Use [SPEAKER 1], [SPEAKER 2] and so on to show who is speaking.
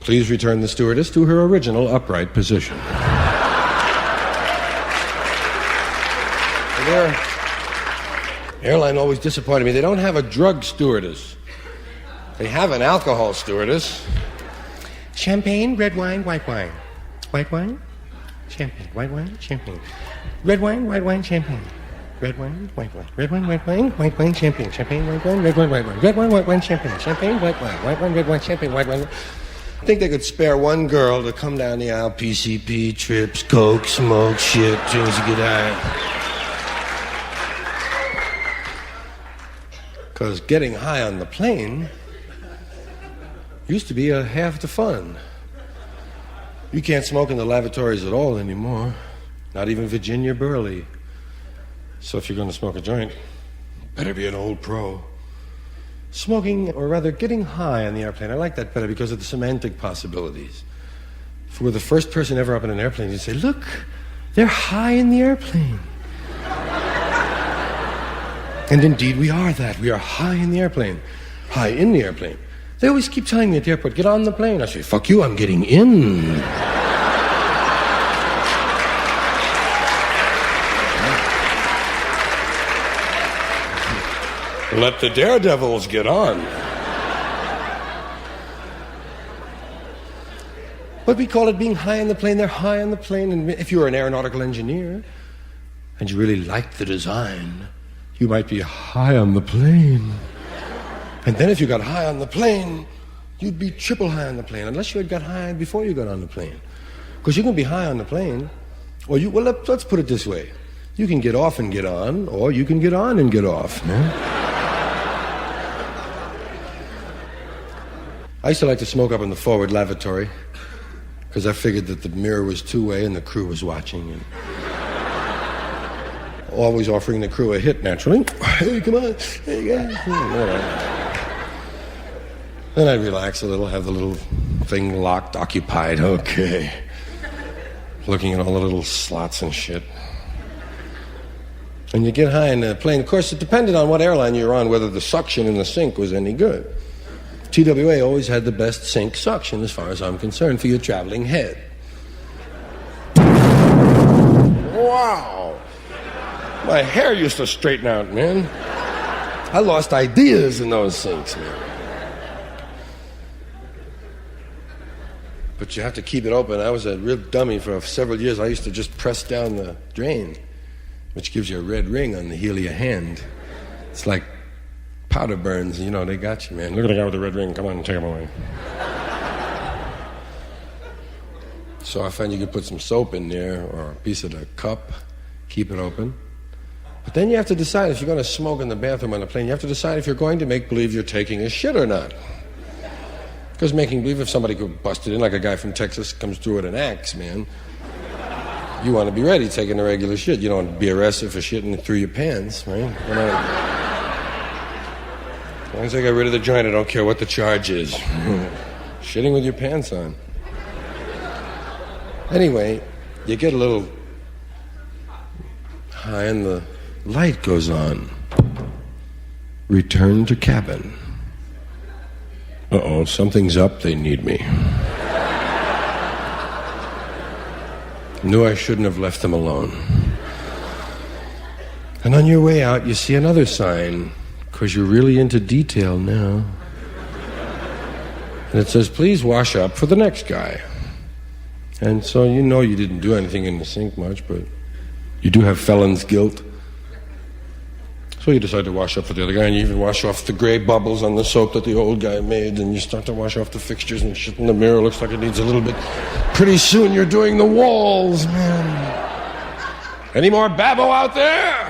[SPEAKER 1] Please return the stewardess to her original upright position. Their airline always disappointed me. They don't have a drug stewardess. They have an alcohol stewardess. Champagne, red wine, white wine. White wine, champagne. White wine, champagne. Red wine, white wine, champagne. Red wine, white wine. Red wine, white wine, white wine, champagne. Champagne, white wine, red wine, white wine. Red wine, white wine, champagne. Champagne, white wine. White wine, red wine, champagne, white wine. I think they could spare one girl to come down the aisle, PCP, trips, coke, smoke, shit, things to get high. Because getting high on the plane used to be half the fun. You can't smoke in the lavatories at all anymore. Not even Virginia Burley. So if you're going to smoke a joint, better be an old pro. Smoking, or rather getting high on the airplane, I like that better because of the semantic possibilities. If we're the first person ever up in an airplane, you'd say, look, they're high in the airplane. And indeed we are that. We are high in the airplane. High in the airplane. They always keep telling me at the airport, get on the plane. I say, fuck you, I'm getting in. Let the daredevils get on. But we call it being high on the plane. They're high on the plane. And if you're an aeronautical engineer and you really like the design, you might be high on the plane. And then if you got high on the plane, you'd be triple high on the plane, unless you had got high before you got on the plane. Because you can be high on the plane, or let's put it this way. You can get off and get on, or you can get on and get off. I used to like to smoke up in the forward lavatory, because I figured that the mirror was two-way and the crew was watching. And always offering the crew a hit, naturally. Hey, come on. Hey, guys. Then I'd relax a little, have the little thing locked, occupied. Okay. Looking at all the little slots and shit. And you get high in the plane. Of course, it depended on what airline you were on, whether the suction in the sink was any good. TWA always had the best sink suction, as far as I'm concerned, for your traveling head. Wow. My hair used to straighten out, man. I lost ideas in those sinks, man. But you have to keep it open. I was a real dummy for several years. I used to just press down the drain, which gives you a red ring on the heel of your hand. It's like powder burns, you know, they got you, man. Look at the guy with the red ring. Come on, take him away. So I found you could put some soap in there or a piece of the cup, keep it open. But then you have to decide if you're going to smoke in the bathroom on a plane. You have to decide if you're going to make believe you're taking a shit or not. Because making believe, if somebody could bust it in, like a guy from Texas comes through with an axe, man, you want to be ready taking a regular shit. You don't want to be arrested for shitting through your pants, right? As long as I got rid of the joint, I don't care what the charge is. Shitting with your pants on. Anyway, you get a little high and the light goes on. Return to cabin. Uh-oh, something's up, they need me. Knew I shouldn't have left them alone. And on your way out, you see another sign, because you're really into detail now. And it says, please wash up for the next guy. And so you know you didn't do anything in the sink much, but you do have felon's guilt. So you decide to wash up for the other guy, and you even wash off the gray bubbles on the soap that the old guy made, and you start to wash off the fixtures, and shit in the mirror looks like it needs a little bit. Pretty soon you're doing the walls, man. Any more babble out there?